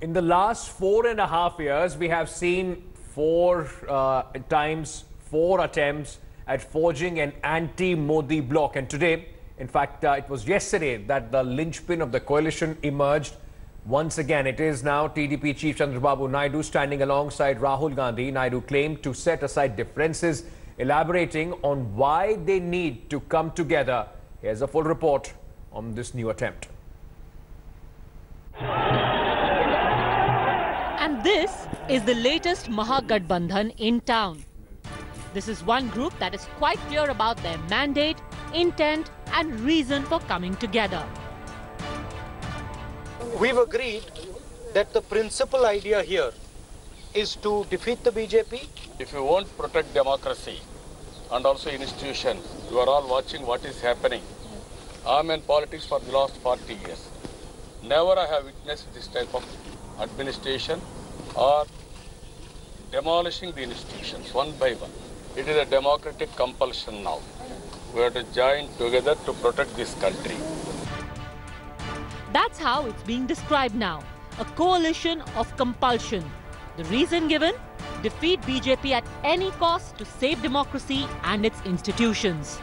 In the last 4.5 years, we have seen four attempts at forging an anti-Modi bloc. And today, in fact, it was yesterday that the linchpin of the coalition emerged. Once again, it is now TDP Chief Chandrababu Naidu standing alongside Rahul Gandhi. Naidu claimed to set aside differences, elaborating on why they need to come together. Here's a full report on this new attempt. And this is the latest Mahagathbandhan in town. This is one group that is quite clear about their mandate, intent and reason for coming together. We've agreed that the principal idea here is to defeat the BJP. If you want to protect democracy and also institutions, you are all watching what is happening. I'm in politics for the last 40 years. Never I have witnessed this type of administration or demolishing the institutions one by one. It is a democratic compulsion now. We have to join together to protect this country. That's how it's being described now, a coalition of compulsion. The reason given? Defeat BJP at any cost to save democracy and its institutions.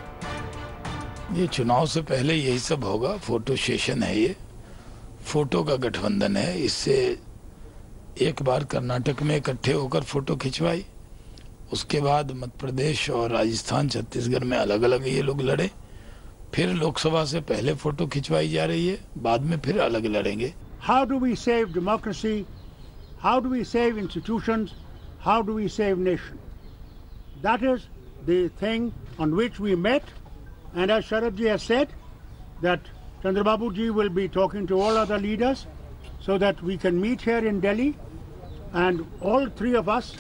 ये चुनाव से पहले यही सब होगा, photo session है ये, photo का गठबंधन है। इससे एक बार कर्नाटक में इकट्ठे होकर फोटो खिंचवाई, उसके बाद मध्य प्रदेश और राजस्थान छत्तीसगढ़ में अलग-अलग ये लोग लड़े, फिर लोकसभा से पहले फोटो खिंचवाई जा रही है, बाद में फिर अलग लड़ेंगे। How do we save democracy? How do we save institutions? How do we save nation? That is the thing on which we met, and as Sharad ji has said, that Chandrababu ji will be talking to all other leaders so that we can meet here in Delhi, and all three of us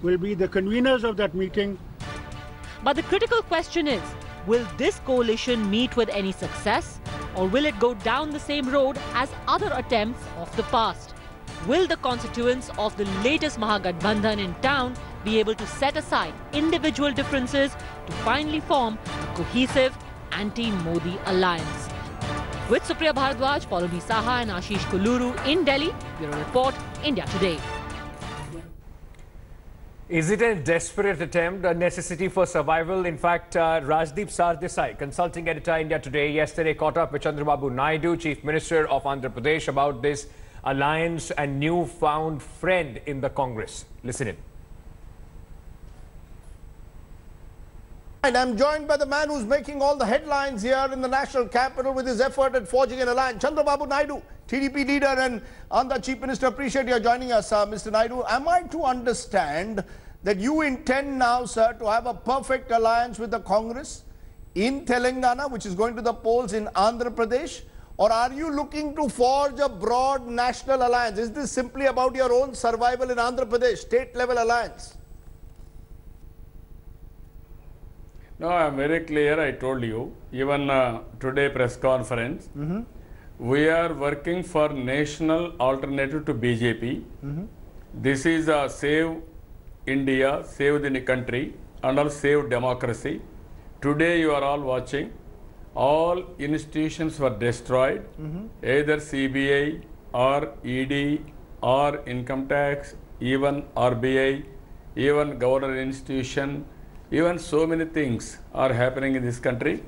will be the conveners of that meeting. But the critical question is, will this coalition meet with any success, or will it go down the same road as other attempts of the past? Will the constituents of the latest Mahagathbandhan in town be able to set aside individual differences to finally form a cohesive anti-Modi alliance? With Supriya Bharadwaj, Paulomi Saha and Ashish Kuluru in Delhi, Bureau Report, India Today. Is it a desperate attempt, a necessity for survival? In fact, Rajdeep Sardesai, consulting editor India Today, yesterday caught up with Chandrababu Naidu, Chief Minister of Andhra Pradesh, about this alliance and newfound friend in the Congress. Listen in. And I'm joined by the man who's making all the headlines here in the national capital with his effort at forging an alliance, Chandrababu Naidu, TDP leader and Andhra Chief Minister. Appreciate your joining us, Mr. Naidu. Am I to understand that you intend now, sir, to have a perfect alliance with the Congress in Telangana, which is going to the polls in Andhra Pradesh? Or are you looking to forge a broad national alliance? Is this simply about your own survival in Andhra Pradesh, state-level alliance? No, I am very clear. I told you, even today press conference, we are working for national alternative to BJP. This is a save India, save the country, and also save democracy. Today you are all watching. All institutions were destroyed, either CBI or ED or income tax, even RBI, even government institution, even so many things are happening in this country.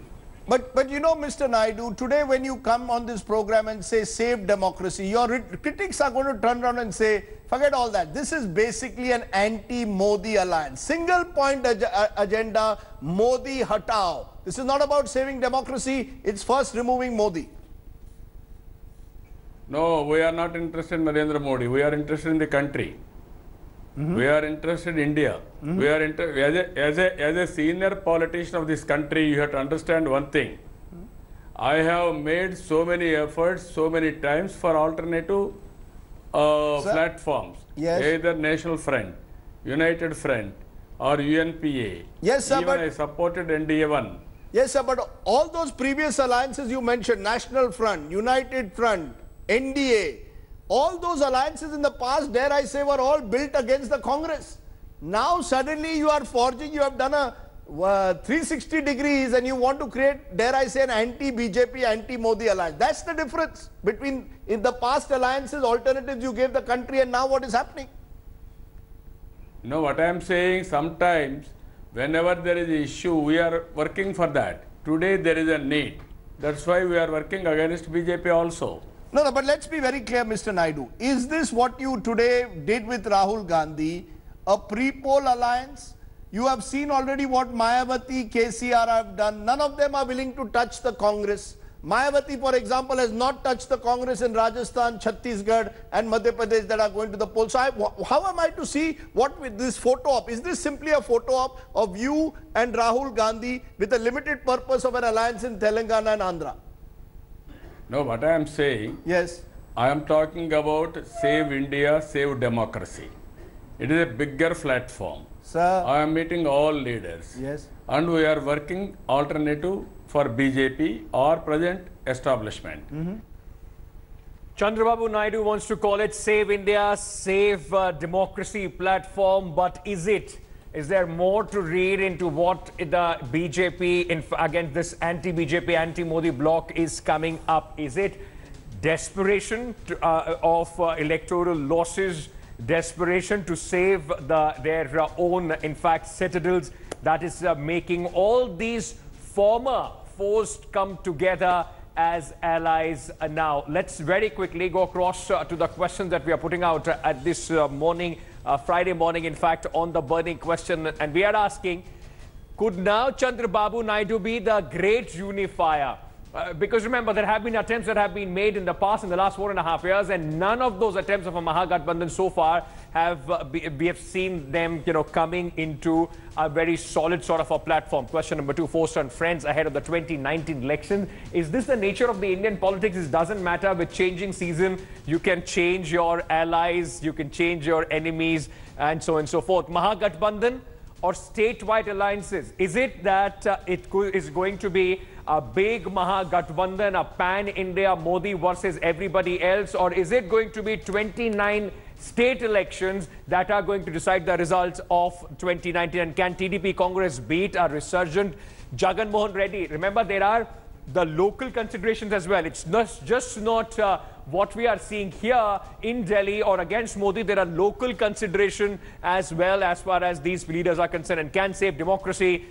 But you know, Mr. Naidu, today when you come on this program and say save democracy, your critics are going to turn around and say, forget all that. This is basically an anti-Modi alliance. Single point agenda, Modi hatao. This is not about saving democracy, it's first removing Modi. No, we are not interested in Narendra Modi. We are interested in the country. We are interested in India. We are as a senior politician of this country, you have to understand one thing. I have made so many efforts, so many times for alternative platforms. Yes. Either National Front, United Front or UNPA. Yes, sir, even but I supported NDA1. Yes, sir, but all those previous alliances you mentioned, National Front, United Front, NDA, all those alliances in the past, dare I say, were all built against the Congress. Now suddenly you are forging, you have done a 360 degrees and you want to create, dare I say, an anti-BJP, anti-Modi alliance. That's the difference between in the past alliances, alternatives you gave the country, and now what is happening. No, what I am saying, sometimes whenever there is an issue, we are working for that. Today there is a need. That's why we are working against BJP also. No, but let's be very clear, Mr. Naidu. Is this what you today did with Rahul Gandhi, a pre-poll alliance? You have seen already what Mayawati, KCR have done. None of them are willing to touch the Congress. Mayawati, for example, has not touched the Congress in Rajasthan, Chhattisgarh and Madhya Pradesh that are going to the polls. So how am I to see what with this photo op? Is this simply a photo op of you and Rahul Gandhi with a limited purpose of an alliance in Telangana and Andhra? No, what I am saying, yes, I am talking about Save India, Save Democracy. It is a bigger platform. Sir. I am meeting all leaders. Yes. And we are working alternative for BJP or present establishment. Chandrababu Naidu wants to call it Save India, Save Democracy platform, but is it? Is there more to read into what the BJP, against this anti-BJP, anti-Modi bloc is coming up? Is it desperation of electoral losses, desperation to save their own, in fact, citadels, that is making all these former foes come together as allies now? Let's very quickly go across to the questions that we are putting out at this morning, Friday morning, in fact, on the burning question. And we are asking, could now Chandrababu Naidu be the great unifier? Because remember, there have been attempts that have been made in the past, in the last 4.5 years, and none of those attempts of a Mahagathbandhan so far have we have seen them, coming into a very solid sort of a platform. Question number 2, Forster and friends ahead of the 2019 election. Is this the nature of the Indian politics? It doesn't matter with changing season. You can change your allies, you can change your enemies, and so on and so forth. Mahagathbandhan or statewide alliances? Is it that it is going to be a big Mahagathbandhan, a pan-India Modi versus everybody else, or is it going to be 29 state elections that are going to decide the results of 2019? And can TDP Congress beat a resurgent Jagan Mohan Reddy? Remember, there are the local considerations as well. It's just not what we are seeing here in Delhi or against Modi. There are local considerations as well as far as these leaders are concerned. And can save democracy,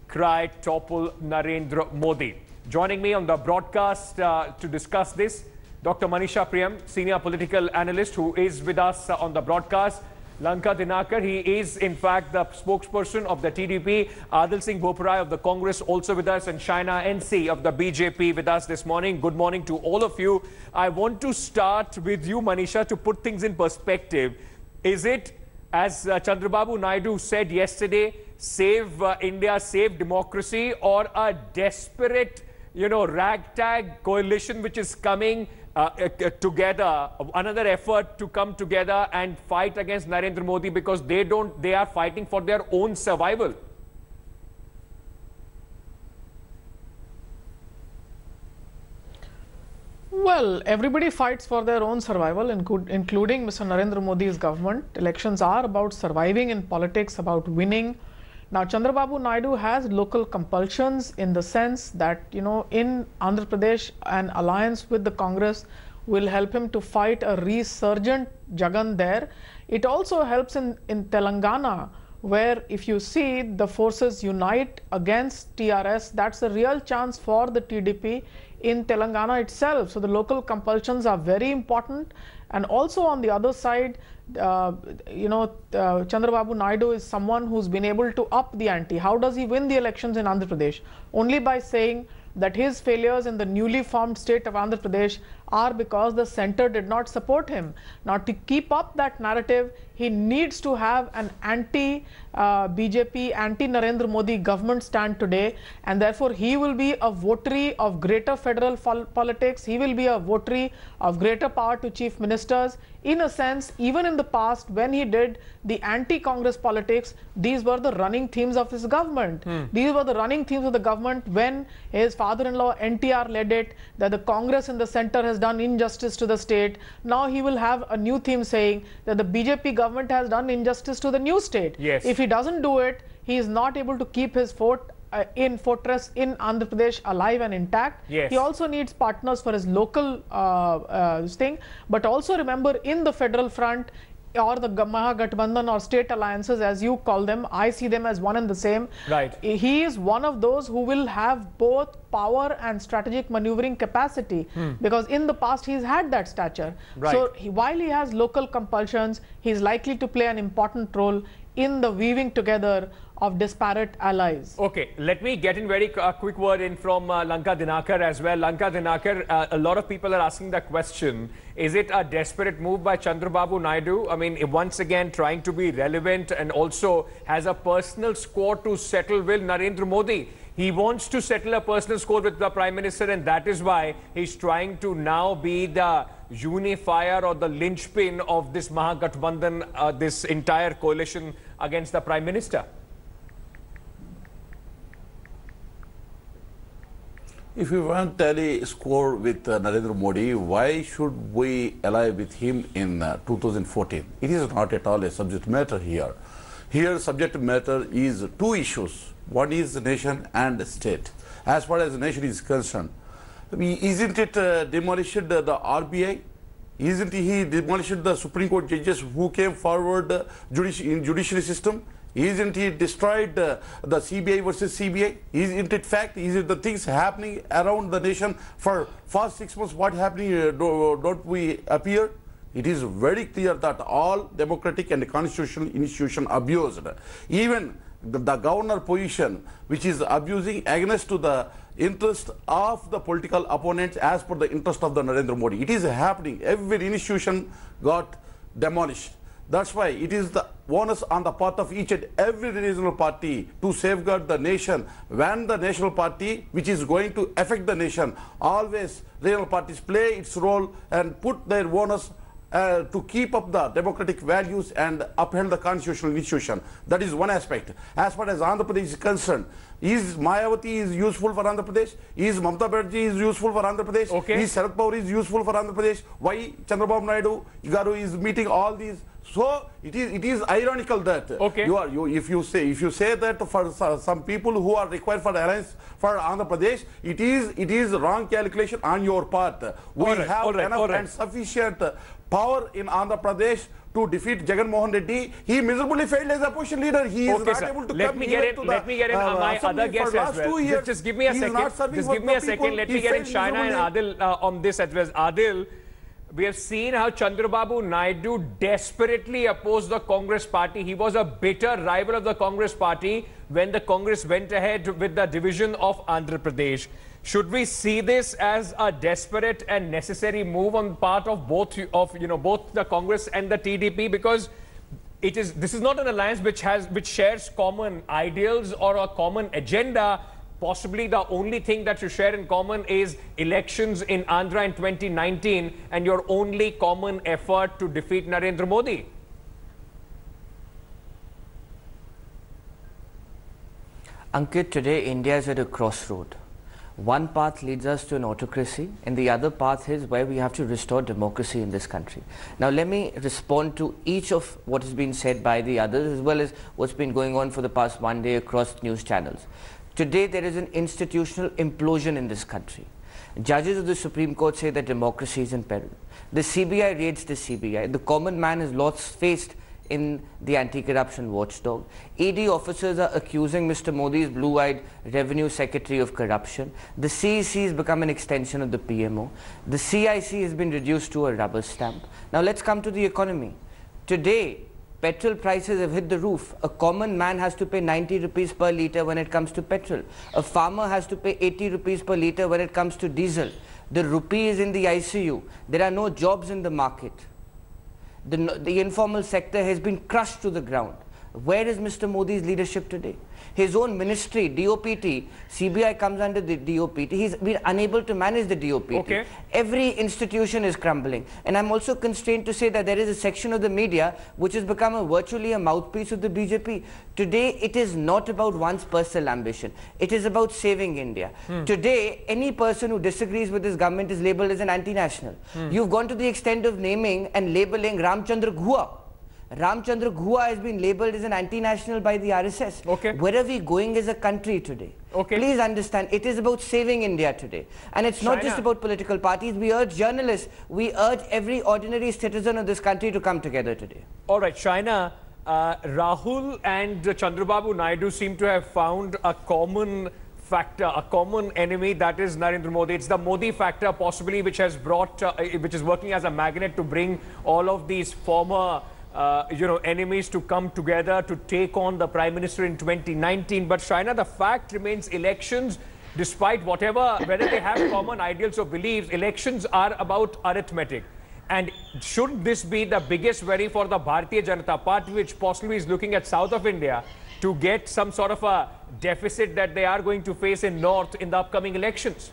cry Topple Narendra Modi. Joining me on the broadcast to discuss this, Dr. Manisha Priyam, senior political analyst, who is with us on the broadcast. Lanka Dinakar, he is in fact the spokesperson of the TDP. Adil Singh Boparai of the Congress also with us, and Shaina NC of the BJP with us this morning. Good morning to all of you. I want to start with you, Manisha, to put things in perspective. Is it, as Chandrababu Naidu said yesterday, save India, save democracy, or a desperate, ragtag coalition which is coming together, another effort to come together and fight against Narendra Modi because they are fighting for their own survival? Well, everybody fights for their own survival, including Mr. Narendra Modi's government. Elections are about surviving in politics, about winning. Now, Chandrababu Naidu has local compulsions in the sense that, in Andhra Pradesh, an alliance with the Congress will help him to fight a resurgent Jagan there. It also helps in Telangana, where if you see the forces unite against TRS, that's a real chance for the TDP in Telangana itself. So the local compulsions are very important. And also on the other side, Chandrababu Naidu is someone who's been able to up the ante. How does he win the elections in Andhra Pradesh? Only by saying that his failures in the newly formed state of Andhra Pradesh are because the center did not support him. Now, to keep up that narrative, he needs to have an anti-BJP, anti-Narendra Modi government stand today, and therefore he will be a votary of greater federal politics. He will be a votary of greater power to chief ministers. In a sense, even in the past, when he did the anti-Congress politics, these were the running themes of his government. These were the running themes of the government when his father-in-law NTR led it, that the Congress in the center has done injustice to the state. Now he will have a new theme saying that the BJP government has done injustice to the new state. Yes. If he doesn't do it, he is not able to keep his fortress in Andhra Pradesh alive and intact. Yes. He also needs partners for his local thing. But also remember, in the federal front, or the Mahagathbandhan or state alliances, as you call them, I see them as one and the same. Right. He is one of those who will have both power and strategic maneuvering capacity, because in the past he's had that stature. Right. So while he has local compulsions, he's likely to play an important role in the weaving together of disparate allies. Okay, let me get in very quick word in from Lanka Dinakar as well. Lanka Dinakar, a lot of people are asking the question, is it a desperate move by Chandrababu Naidu? I mean, once again trying to be relevant and also has a personal score to settle with Narendra Modi. He wants to settle a personal score with the Prime Minister, and that is why he's trying to now be the unifier or the linchpin of this Mahagathbandhan, this entire coalition against the Prime Minister. If we want tally score with Narendra Modi, why should we ally with him in 2014? It is not at all a subject matter here. Here subject matter is two issues. One is the nation and state. As far as the nation is concerned, isn't it demolished the RBI? Isn't he demolished the Supreme Court judges who came forward in judiciary system? Isn't he destroyed the CBI versus CBI? Isn't it fact? Is it the things happening around the nation for past 6 months? What happening? Don't we appear? It is very clear that all democratic and constitutional institutions abused. Even the governor position, which is abusing against to the interest of the political opponents as per the interest of the Narendra Modi. It is happening. Every institution got demolished. That's why it is the onus on the part of each and every regional party to safeguard the nation. When the national party, which is going to affect the nation, always regional parties play its role and put their onus to keep up the democratic values and uphold the constitutional institution. That is one aspect. As far as Andhra Pradesh is concerned, is Mayawati is useful for Andhra Pradesh? Is Mamata Banerjee is useful for Andhra Pradesh? Okay. Is Sharad Pawar is useful for Andhra Pradesh? Why Chandrababu Naidu Garu is meeting all these? So it is ironical that if you say that for some people who are required for alliance for Andhra Pradesh, it is wrong calculation on your part. We have enough and sufficient power in Andhra Pradesh to defeat Jagan Mohan Reddy. He miserably failed as opposition leader. He is not able to let me get in my other guests as well. Just give me a second. Let me get in Shaina and Adil on this as well. Adil, we have seen how Chandrababu Naidu desperately opposed the Congress party. He was a bitter rival of the Congress party when the Congress went ahead with the division of Andhra Pradesh. Should we see this as a desperate and necessary move on part of both the Congress and the TDP? Because this is not an alliance which shares common ideals or a common agenda. Possibly the only thing that you share in common is elections in Andhra in 2019 and your only common effort to defeat Narendra Modi. Ankit, today India is at a crossroad. One path leads us to an autocracy and the other path is where we have to restore democracy in this country. Now let me respond to each of what has been said by the others as well as what's been going on for the past one day across news channels. Today there is an institutional implosion in this country. Judges of the Supreme Court say that democracy is in peril. The CBI raids the CBI. The common man has lost faith in the anti-corruption watchdog. ED officers are accusing Mr. Modi's blue-eyed revenue secretary of corruption. The CEC has become an extension of the PMO. The CIC has been reduced to a rubber stamp. Now let's come to the economy. Today, petrol prices have hit the roof. A common man has to pay 90 rupees per litre when it comes to petrol. A farmer has to pay 80 rupees per litre when it comes to diesel. The rupee is in the ICU. There are no jobs in the market. The informal sector has been crushed to the ground. Where is Mr. Modi's leadership today? His own ministry, DOPT, CBI comes under the DOPT. He's been unable to manage the DOPT. Okay. Every institution is crumbling. And I'm also constrained to say that there is a section of the media which has become virtually a mouthpiece of the BJP. Today, it is not about one's personal ambition. It is about saving India. Today, any person who disagrees with this government is labelled as an anti-national. You've gone to the extent of naming and labelling Ramchandra Guha. Ramchandra Guha has been labelled as an anti-national by the RSS. Okay. Where are we going as a country today? Okay. Please understand, it is about saving India today. And it's not just about political parties. We urge journalists, we urge every ordinary citizen of this country to come together today. All right, Shaina, Rahul and Chandrababu Naidu seem to have found a common factor, a common enemy, that is Narendra Modi. It's the Modi factor possibly which has brought, which is working as a magnet to bring all of these former enemies to come together to take on the Prime Minister in 2019. But Shaina, the fact remains, elections, despite whatever, whether they have common ideals or beliefs, elections are about arithmetic. And should this be the biggest worry for the Bharatiya Janata Party, which possibly is looking at south of India to get some sort of a deficit that they are going to face in north in the upcoming elections?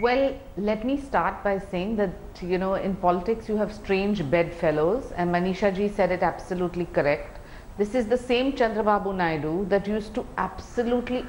Well, let me start by saying that, in politics you have strange bedfellows, and Manisha ji said it absolutely correct. This is the same Chandrababu Naidu that used to absolutely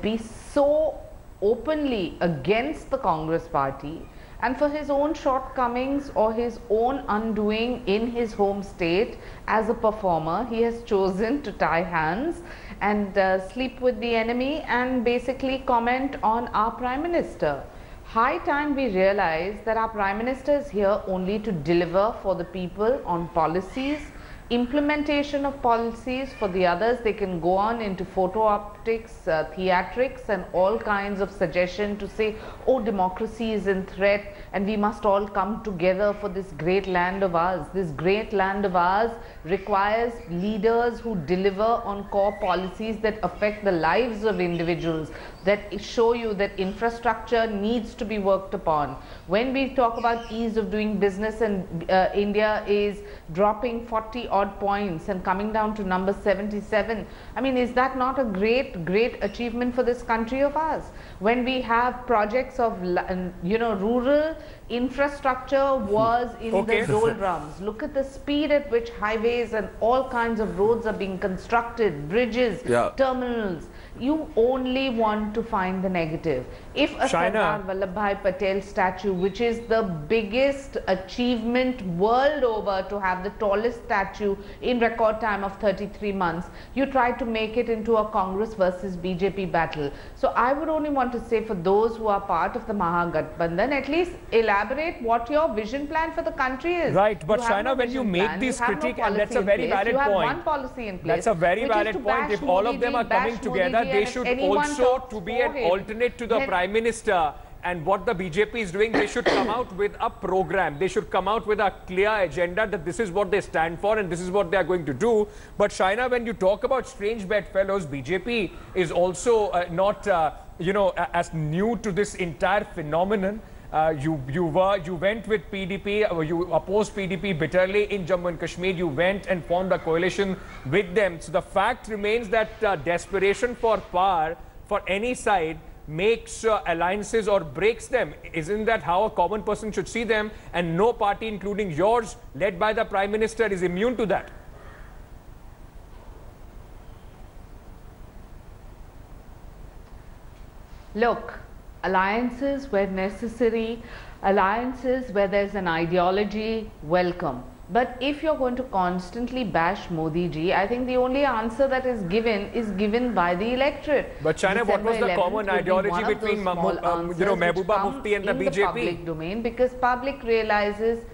be so openly against the Congress party, and for his own shortcomings or his own undoing in his home state as a performer, he has chosen to tie hands and sleep with the enemy and basically comment on our Prime Minister. High time we realize that our Prime Minister is here only to deliver for the people on policies, implementation of policies. For the others, they can go on into photo optics, theatrics and all kinds of suggestion to say, oh, democracy is in threat and we must all come together for this great land of ours. This great land of ours requires leaders who deliver on core policies that affect the lives of individuals, that show you that infrastructure needs to be worked upon. When we talk about ease of doing business, and India is dropping 40 odd points and coming down to number 77, I mean, is that not a great achievement for this country of ours? When we have projects of rural infrastructure was in the doldrums. Look at the speed at which highways and all kinds of roads are being constructed, bridges, terminals. You only want to find the negative. If a Sardar Vallabhbhai Patel statue, which is the biggest achievement world over to have the tallest statue in record time of 33 months, you try to make it into a Congress versus BJP battle. So I would only want to say, for those who are part of the Mahagathbandhan, at least elaborate what your vision plan for the country is. Right, but Shaina, when you make this critique, and that's a very valid point. You have one policy in place. That's a very valid point. If all of them are coming together, they should also, to be an alternate to the Prime Minister and what the BJP is doing, they should come out with a program. They should come out with a clear agenda that this is what they stand for and this is what they are going to do. But Shaina, when you talk about strange bedfellows, BJP is also not, as new to this entire phenomenon. You went with PDP, you opposed PDP bitterly in Jammu and Kashmir, you went and formed a coalition with them. So the fact remains that desperation for power for any side makes alliances or breaks them. Isn't that how a common person should see them? And no party, including yours, led by the Prime Minister, is immune to that. Look, alliances where necessary, alliances where there's an ideology, welcome. But if you're going to constantly bash Modi ji, I think the only answer that is given by the electorate. But China, what was the common ideology between Mehbooba Mufti and the BJP? The public domain, because public realizes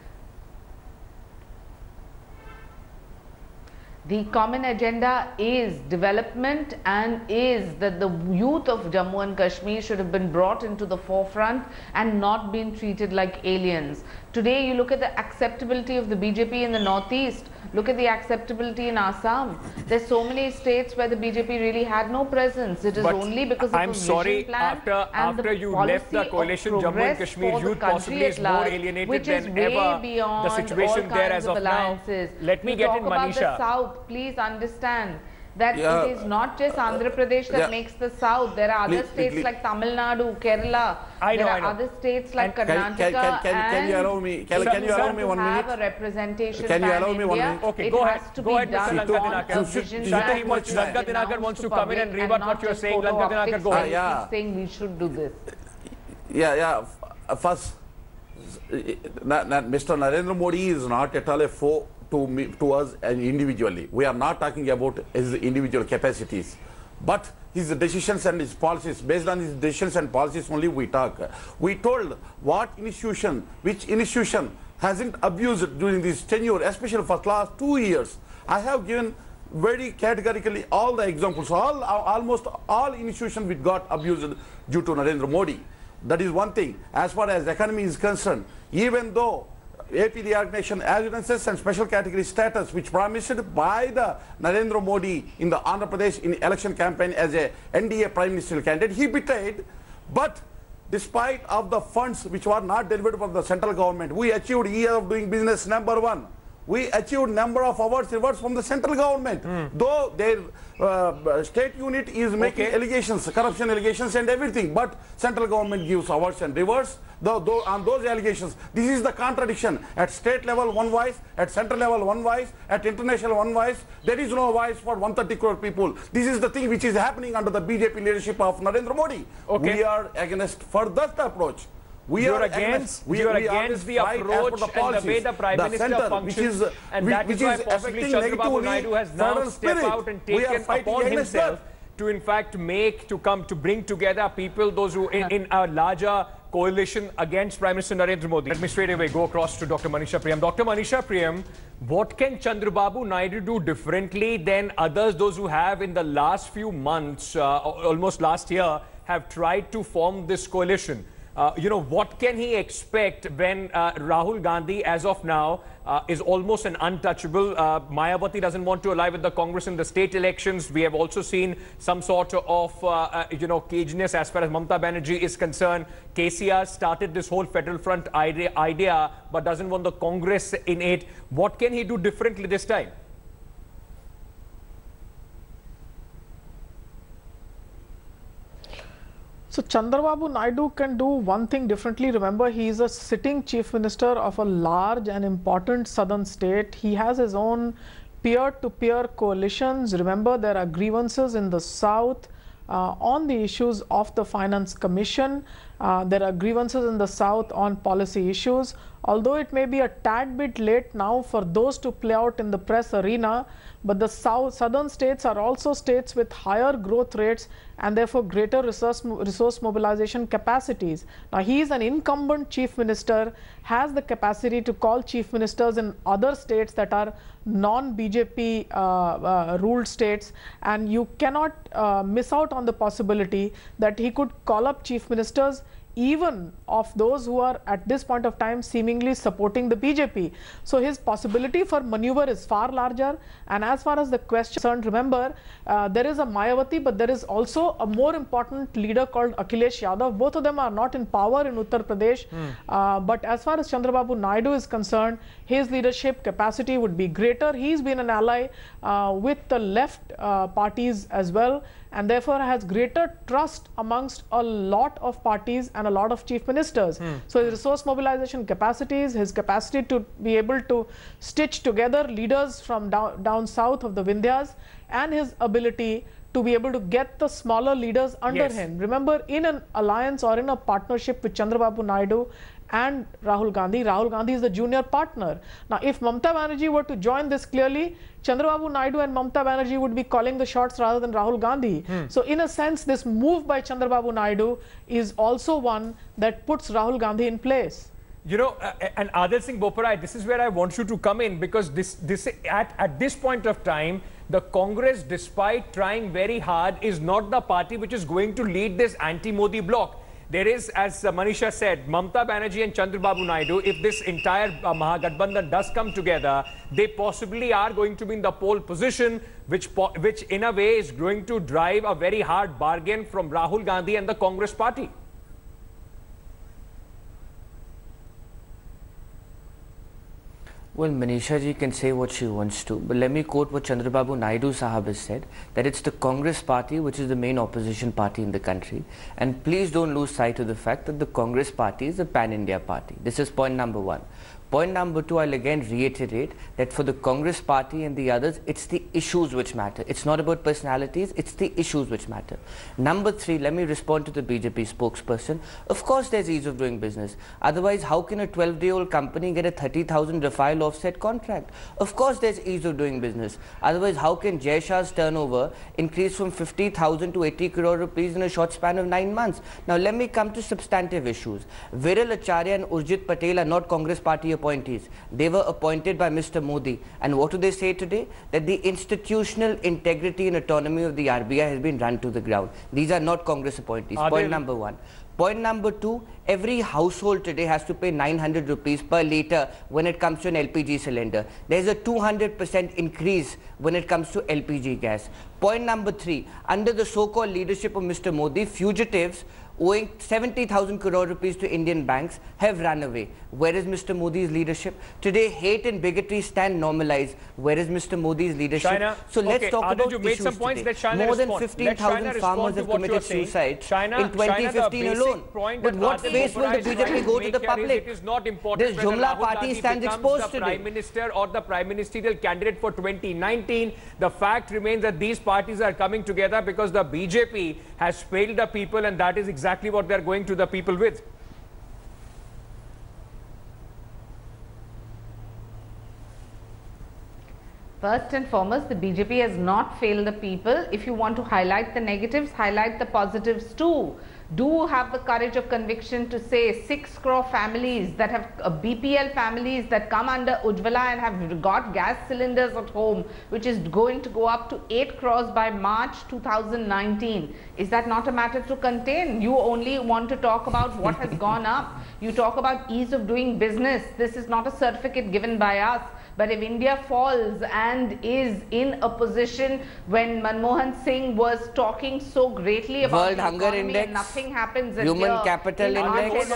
the common agenda is development and is that the youth of Jammu and Kashmir should have been brought into the forefront and not been treated like aliens. Today, you look at the acceptability of the BJP in the northeast. Look at the acceptability in Assam. There's so many states where the BJP really had no presence. It is only because of the vision plan after you left the coalition, Jammu and Kashmir youth possibly is more alienated than ever. The situation there as of now. Let me get in Manisha. About the South, please understand that it is not just Andhra Pradesh that makes the South. There are other states like Tamil Nadu, Kerala. There are other states like Karnataka. Can you allow me? Can you allow me 1 minute? Have a representation. Can you allow me 1 minute? Okay, go ahead. Go ahead, Mr. Lanka Dinakar wants to come in and rebut what you are saying. Lanka Dinakar, go ahead. He's saying we should do this. First, Mr. Narendra Modi is not at all a foe to us individually. We are not talking about his individual capacities, but his decisions and his policies. Based on his decisions and policies only we talk. We told which institution hasn't abused during this tenure, especially for the last 2 years. I have given very categorically all the examples. Almost all institutions which got abused due to Narendra Modi. That is one thing. As far as the economy is concerned, even though AP reorganization assurances and special category status which promised by the Narendra Modi in the Andhra Pradesh in election campaign as a NDA prime ministerial candidate, he betrayed. But despite of the funds which were not delivered from the central government, we achieved year of doing business #1. We achieved number of awards from the central government. Though their state unit is making allegations, corruption allegations and everything, but central government gives awards and rewards on those allegations. This is the contradiction. At state level one voice, at central level one voice, at international one voice. There is no voice for 130 crore people. This is the thing which is happening under the BJP leadership of Narendra Modi. We are against further against. We are against the approach and the way the Prime Minister functions, and that is why possibly Chandrababu Naidu has now stepped out and taken upon himself to in fact bring together people, those who in a larger coalition against Prime Minister Narendra Modi. Let me straight away go across to Dr. Manisha Priyam. Dr. Manisha Priyam, what can Chandrababu Naidu do differently than others, those who have in the last few months, almost last year, have tried to form this coalition? What can he expect when Rahul Gandhi, as of now, is almost an untouchable? Mayawati doesn't want to ally with the Congress in the state elections. We have also seen some sort of, caginess as far as Mamata Banerjee is concerned. KCR started this whole federal front idea, but doesn't want the Congress in it. What can he do differently this time? So Chandrababu Naidu can do one thing differently. Remember, he is a sitting chief minister of a large and important southern state. He has his own peer-to-peer coalitions. Remember, there are grievances in the south on the issues of the Finance Commission. There are grievances in the south on policy issues. Although it may be a tad bit late now for those to play out in the press arena, but the southern states are also states with higher growth rates and therefore greater resource mobilization capacities. Now, he is an incumbent chief minister, has the capacity to call chief ministers in other states that are non-BJP ruled states, and you cannot miss out on the possibility that he could call up chief ministers even of those who are at this point of time seemingly supporting the BJP. So his possibility for maneuver is far larger. And as far as the question is concerned, remember, there is a Mayawati, but there is also a more important leader called Akhilesh Yadav. Both of them are not in power in Uttar Pradesh. But as far as Chandrababu Naidu is concerned, his leadership capacity would be greater. He's been an ally with the left parties as well, and therefore has greater trust amongst a lot of parties and a lot of chief ministers. So his resource mobilization capacities, his capacity to be able to stitch together leaders from down south of the Vindhyas, and his ability to be able to get the smaller leaders under him. Remember, in an alliance or in a partnership with Chandrababu Naidu and Rahul Gandhi is the junior partner. Now, if Mamata Banerjee were to join this, clearly Chandrababu Naidu and Mamata Banerjee would be calling the shots rather than Rahul Gandhi. So in a sense, this move by Chandrababu Naidu is also one that puts Rahul Gandhi in place. And Adil Singh Boparai, this is where I want you to come in, because at this point of time, the Congress, despite trying very hard, is not the party which is going to lead this anti-Modi bloc. There is, as Manisha said, Mamata Banerjee and Chandrababu Naidu. If this entire Mahagathbandhan does come together, they possibly are going to be in the pole position, which in a way is going to drive a very hard bargain from Rahul Gandhi and the Congress party. Well, Manisha ji can say what she wants to, but let me quote what Chandrababu Naidu Sahab has said, that it's the Congress party which is the main opposition party in the country. And please don't lose sight of the fact that the Congress party is a pan-India party. This is point number one. Point number two, I'll again reiterate that for the Congress party and the others, it's the issues which matter. It's not about personalities, it's the issues which matter. Number three, let me respond to the BJP spokesperson. Of course there's ease of doing business. Otherwise, how can a 12-day-old company get a 30,000 Rafale offset contract? Of course there's ease of doing business. Otherwise, how can Jai Shah's turnover increase from 50,000 to 80 crore rupees in a short span of 9 months? Now let me come to substantive issues. Viral Acharya and Urjit Patel are not Congress party appointees. They were appointed by Mr. Modi. And what do they say today? That the institutional integrity and autonomy of the RBI has been run to the ground. These are not Congress appointees. Point number one. Point number two, every household today has to pay 900 rupees per litre when it comes to an LPG cylinder. There's a 200% increase when it comes to LPG gas. Point number three, under the so-called leadership of Mr. Modi, fugitives owing 70,000 crore rupees to Indian banks have run away. Where is Mr. Modi's leadership? Today, hate and bigotry stand normalized. Where is Mr. Modi's leadership? China, so let's talk about you made some points. Let China More than respond. 15,000 farmers have committed suicide in 2015 alone. But what face will the BJP go to the public? It is not important this Jumla party stands exposed today. The Prime Minister or the Prime Ministerial candidate for 2019. The fact remains that these parties are coming together because the BJP has failed the people, and that is exactly what they are going to the people with. First and foremost, the BJP has not failed the people. If you want to highlight the negatives, highlight the positives too. Do have the courage of conviction to say 6 crore families that have BPL families that come under Ujjwala and have got gas cylinders at home, which is going to go up to 8 crores by March 2019. Is that not a matter to contain? You only want to talk about what has gone up. You talk about ease of doing business. This is not a certificate given by us. But if India falls and is in a position when Manmohan Singh was talking so greatly about World Hunger Index, and nothing happens, Human Capital Index,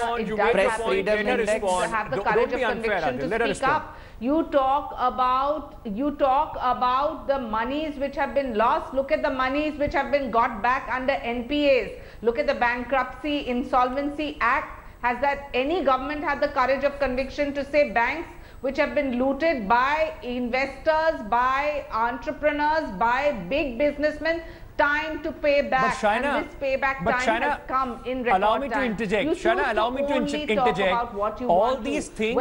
Press Freedom Index, have the courage of conviction to speak up. You talk about the monies which have been lost. Look at the monies which have been got back under NPAs. Look at the Bankruptcy Insolvency Act. Has that any government had the courage of conviction to say banks which have been looted by investors, by entrepreneurs, by big businessmen, time to pay back? But China, and this payback time has come in record allow me to time. interject. China, allow me to interject. All these things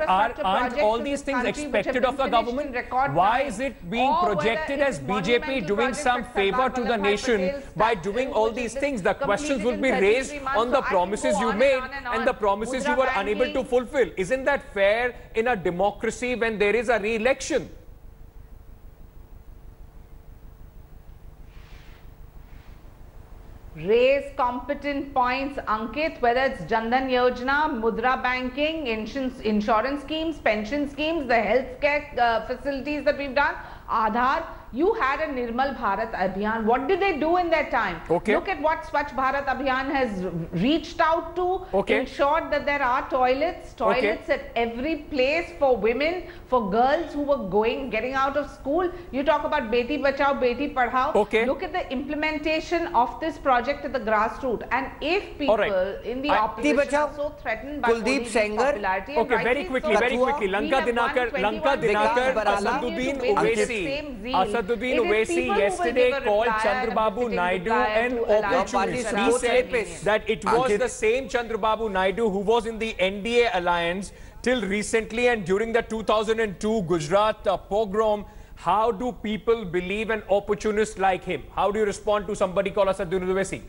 aren't all these things expected of the government? Why is it being projected as BJP doing some favor to the nation by doing all these things? The questions will be raised on the promises you made and the promises you were unable to fulfill. Isn't that fair in a democracy when there is a re-election? Raise competent points, Ankit, whether it's Jandan Yojana, Mudra banking, insurance schemes, pension schemes, the healthcare facilities that we've done, Aadhaar. You had a Nirmal Bharat Abhiyan. What did they do in that time? Okay. Look at what Swachh Bharat Abhiyan has reached out to, ensured that there are toilets at every place for women, for girls who were getting out of school. You talk about Beti Bachao, Beti Padhao. Look at the implementation of this project at the grassroots. And if people in the opposition are so threatened by Modi's popularity, very quickly, Lanka Dinakar, Asaduddin Owaisi yesterday called Chandrababu Naidu an opportunist. He said that it was the same Chandrababu Naidu who was in the NDA alliance till recently, and during the 2002 Gujarat pogrom. How do people believe an opportunist like him? How do you respond to somebody called Asaduddin Owaisi?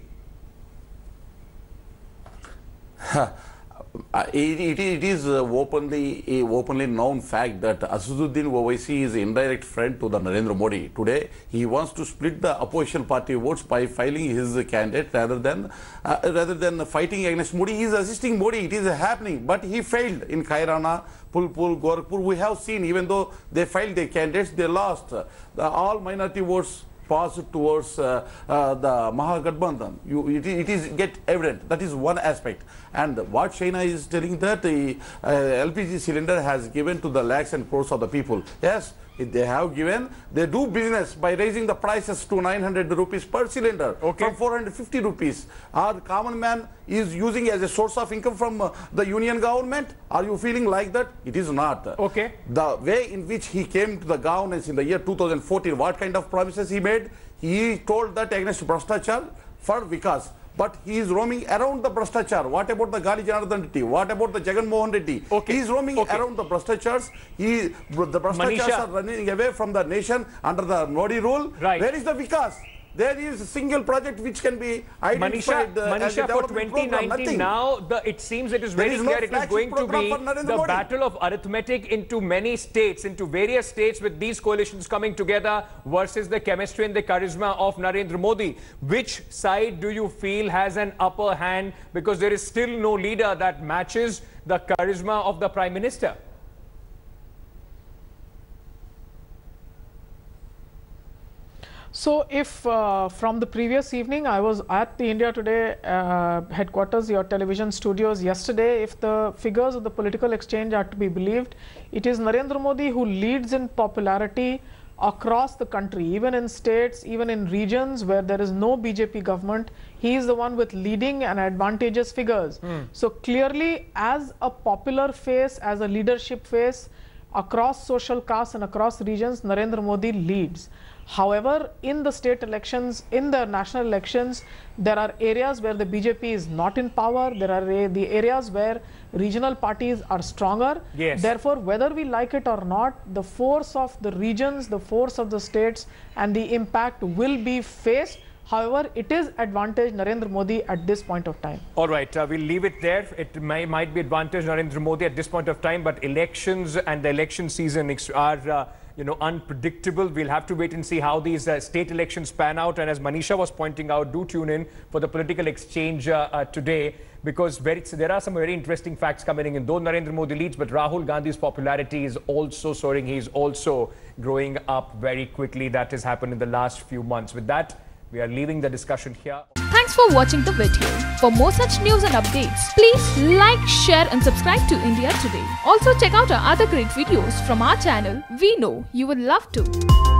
It is openly known fact that Asaduddin Owaisi is an indirect friend to the Narendra Modi. Today, he wants to split the opposition party votes by filing his candidate rather than fighting against Modi. He is assisting Modi. It is happening, but he failed in Kairana, Pulpul, Gorakhpur. We have seen, even though they filed their candidates, they lost. All minority votes passed towards the Mahagathbandhan. It is get evident. That is one aspect. And what China is telling that the LPG cylinder has given to the lakhs and crores of the people. Yes, they have given, they do business by raising the prices to 900 rupees per cylinder from 450 rupees. Our common man is using as a source of income from the union government. Are you feeling like that? It is not. Okay. The way in which he came to the governance in the year 2014, what kind of promises he made? He told that against Bhrashtachar for Vikas. But he is roaming around the Bhrashtachar. What about the Gali Janardhan Reddy? What about the Jagan Mohan Reddy? He is roaming around the Bhrashtachars. The Bhrashtachars are running away from the nation under the Modi rule. Where is the Vikas? There is a single project which can be identified as a for development 2019 program. now, it seems it is very clear it is going to be the battle of arithmetic into many states, into various states with these coalitions coming together versus the chemistry and the charisma of Narendra Modi. Which side do you feel has an upper hand? Because there is still no leader that matches the charisma of the Prime Minister. So if from the previous evening I was at the India Today headquarters, your television studios yesterday, if the figures of the political exchange are to be believed, it is Narendra Modi who leads in popularity across the country, even in states, even in regions where there is no BJP government. He is the one with leading and advantageous figures. So clearly, as a popular face, as a leadership face across social castes and across regions, Narendra Modi leads. However, in the state elections, in the national elections, there are areas where the BJP is not in power. There are the areas where regional parties are stronger. Yes. Therefore, whether we like it or not, the force of the regions, the force of the states and the impact will be faced. However, it is advantage Narendra Modi at this point of time. All right, we'll leave it there. It might be advantage Narendra Modi at this point of time, but elections and the election season are unpredictable. We'll have to wait and see how these state elections pan out. And as Manisha was pointing out, do tune in for the political exchange today, because there are some very interesting facts coming in. Though Narendra Modi leads, but Rahul Gandhi's popularity is also soaring. He's also growing up very quickly. That has happened in the last few months. With that, we are leaving the discussion here. Thanks for watching the video. For more such news and updates, please like, share and subscribe to India Today. Also check out our other great videos from our channel. We know you will love to.